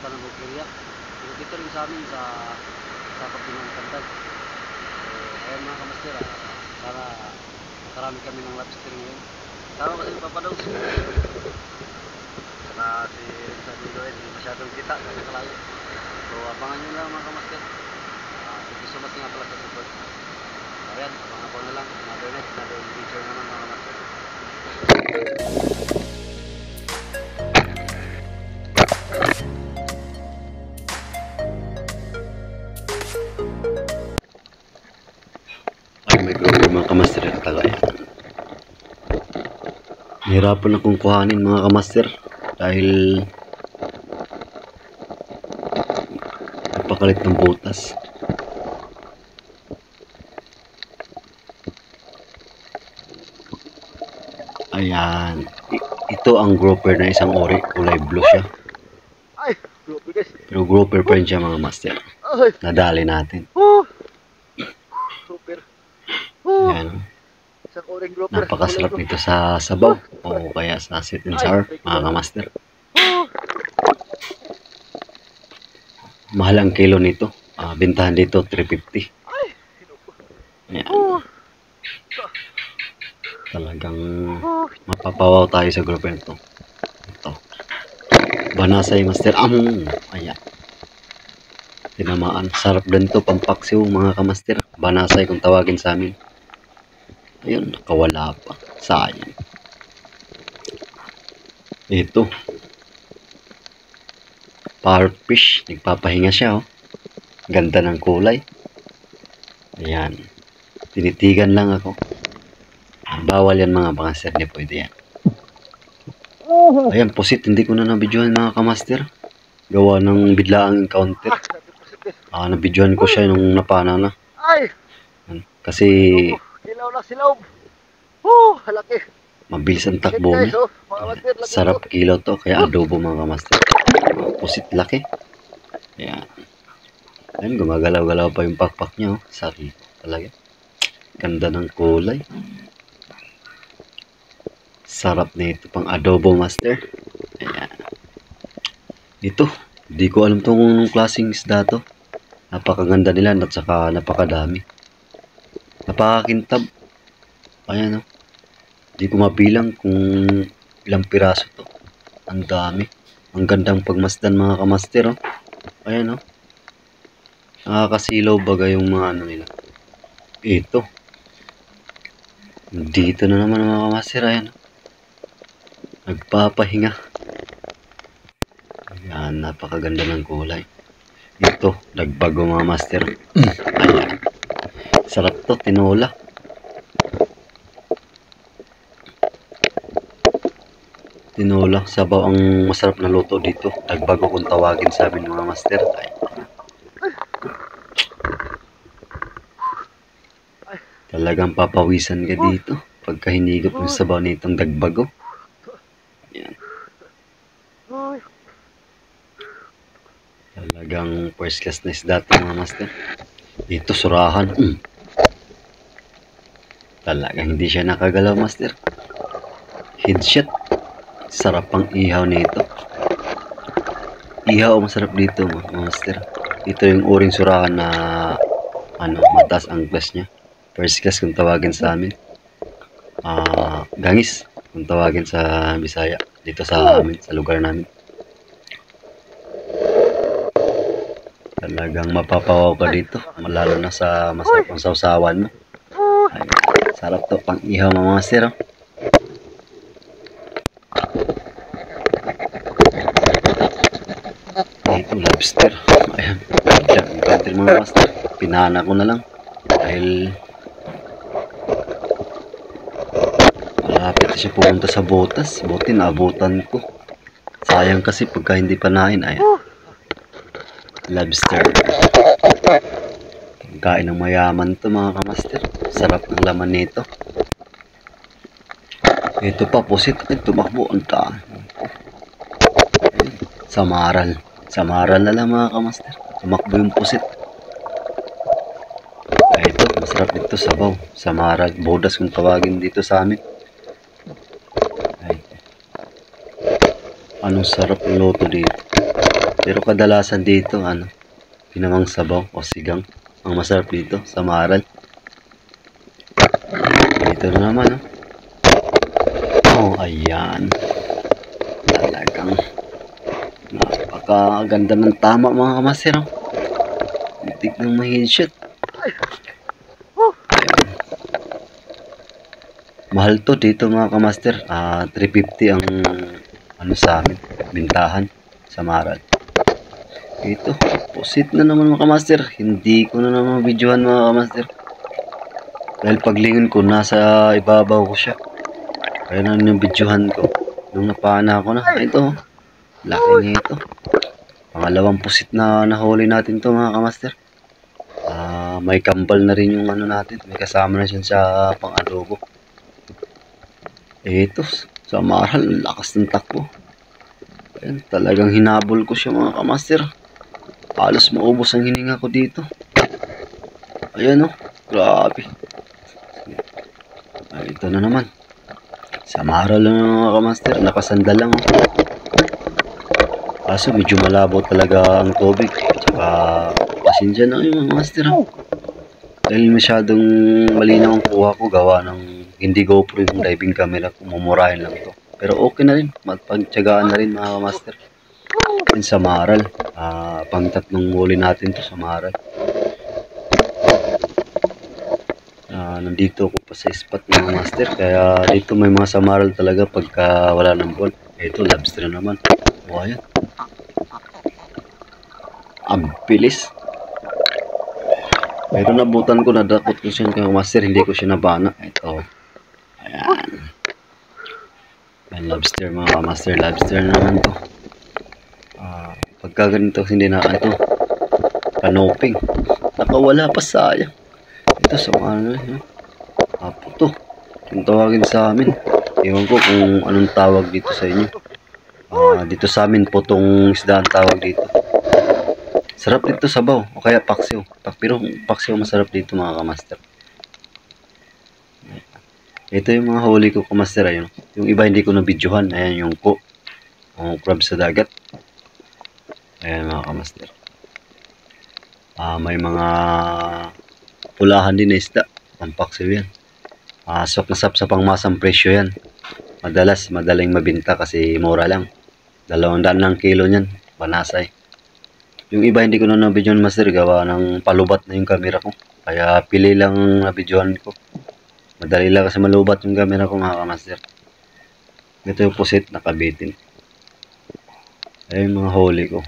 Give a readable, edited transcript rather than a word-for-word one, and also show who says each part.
Speaker 1: Tanambog area. So, dito rin sa amin sa Pagdinong Kandag. So, ayan mga kamaster, sana makarami kami ng lobster ngayon. Tama kasi papadaw. Saka si Sabi Lloyd, hindi masyadong kita kasi kalayo. So, abangan nyo lang mga kamaster. Thank you so much nga pala sa support. Ayan, abangan ko na lang. Another night, another adventure naman mga kamaster. May grupo mga kamaster at tagay. Nahirapan akong kuhanin mga kamaster dahil napakalit ng butas. Ayan, ito ang grouper na isang ori, kulay blue siya. Pero grouper pa rin siya mga master. Nadali natin. Ayan. Napakasarap nito sa sabaw o kaya sa sweet and sour mga kamaster. Mahal ang kilo nito. Bintahan dito 350. Ayan. Talagang mapapawaw tayo sa grupo nito. Ito. Banasay master. Ayan. Tinamaan. Sarap din to pampaksiw mga kamaster. Banasay kung tawagin sa amin. Ayun, nakawala pa. Sayang. Ito. Parfish. Nagpapahinga siya, oh. Ganda ng kulay. Ayan. Tinitigan lang ako. Bawal yan mga kamaster. Hindi pwede yan. Ayan, pusit. Hindi ko na nabidyohan mga kamaster. Gawa ng biglaang encounter. Nabidyohan ko siya nung napana na. Kasi
Speaker 2: silaw. Halaki.
Speaker 1: mabilis ang takbo niya. Sarap kilaw to, kaya adobo mga kamaster. Pusit laki. Ayan. Ayan, gumagalaw-galaw pa yung pakpak niya. Oh. Sarap talaga. Ganda ng kulay. Sarap na ito pang adobo master. Ayan. Ito, di ko alam tong klaseng isda to. Napakaganda nila at saka napakadami. Napakakintab. Ayan, oh. Di ko mabilang kung ilang piraso to. Ang dami. Ang gandang pagmasdan mga kamaster, oh. Ayan, oh. Nakakasilaw baga yung mga ano nila. Ito. Dito na naman mga kamaster. Ayan, oh. Nagpapahinga. Ayan, napakaganda ng kulay. Ito, nagbago mga master. Ayan. Sarap to, tinola. Tinola, sabaw ang masarap na luto dito. Nagbago kung tawagin sa amin mga master. Talagang papawisan ka dito pagka hinigop yung sabaw nitong dagbago. Ayan. Talagang first class na isda mga master. Dito surahan. Talagang hindi siya nakagalaw master. Headshot. Sarap pang ihaw nito. Ihaw masarap dito mga master. Ito yung uring surahan na mataas ang class niya. First class kung tawagin sa amin. Gangis kung tawagin sa Bisaya. Dito sa amin, sa lugar namin. Talagang mapapawaw ka dito. Lalo na sa masarap ang sausawan mo. Ay, sarap to pang ihaw mga master. Ito lobster. Ayan. Ang mga master. Pinana ko na lang. Dahil malapit siya pumunta sa butas. Buti naabutan ko. Sayang kasi pagka hindi panahin. Ayan. Lobster. Pagkain ng mayaman to mga kamaster. Sarap ng laman nito. Ito pa pusit. Tumakbo ang taan. Samaral. Samaral na lang mga kamaster. Tumakbo yung pusit. Ito, masarap ito sabaw. Samaral. Bodas kung tawagin dito sa amin. Ay. Anong sarap ng luto dito. Pero kadalasan dito, pinamang sabaw o sigang. Ang masarap dito sa Maral. Dito na naman, oh. Oh, ayan. Talagang napakaganda ng tama mga kamaster, oh. Bitik ng ma-headshot. Mahal to dito mga kamaster. 350 ang sa amin, bintahan sa Maral. Ito, pusit na naman mga kamaster. Hindi ko na naman videohan mga kamaster. Dahil paglingon ko, nasa ibabaw ko siya. Kaya na yung videohan ko. Nung napana ko na, ito, laki nito. Pangalawang pusit na nahuli natin to mga kamaster. May kambal na rin yung natin. May kasama na siya sa pang-adobo. Ito, sa Maral, lakas ng takbo. Ayan, talagang hinabol ko siya mga kamaster. Halos maubos ang hininga ko dito. Ayan, grabe. Ay, ito na naman. Sa Maral lang mga kamaster, nakasandal lang. Kaso medyo malabo talaga ang tubig. Tsaka pasensya na yung mga master. Dahil masyadong malinaw ang kuha ko, gawa ng hindi GoPro yung diving camera. Mumurahin lang to. Pero okay na rin. Magpagtsagaan na rin mga master. Yan sa Maral. Pang tatlong huli natin to sa Maral. Nandito ako pa sa spot mga master. Kaya dito may mga sa Maral talaga pagka wala ng buwan. Ito, lobster na naman. O, ayan. Ang bilis. Pero nabutan ko, nadakot ko siya mga master. Hindi ko siya nabana. Ito. Ayan. Ayan, lobster mga master. Lobster na naman to. Pagka ganito, hindi na kanoping. Nakawala pa sayang. Ito sa mga apo to. Yung tawagin sa amin. Ewan ko kung anong tawag dito sa inyo. Dito sa amin po tong isda ang tawag dito. Sarap dito sabaw o kaya paksiw. Pero paksiw masarap dito mga kamaster. Ito yung mga huli ko kamaster. Ayun. Yung iba hindi ko na videohan. Ayan yung crab sa dagat. Ayan mga kamaster. May mga pulahan din na isda. Pampaksiw yan. Sok na sap sa pangmasang presyo yan. Madaling mabinta kasi mura lang. 200 ng kilo niyan. Panasay. Yung iba hindi ko na na-videohan master. Gawa ng palubat na yung camera ko. Kaya pili lang na-videohan ko. Madali lang kasi malubat yung camera ko mga kamaster. Ito yung pusit nakabitin. Ayun mga huli ko.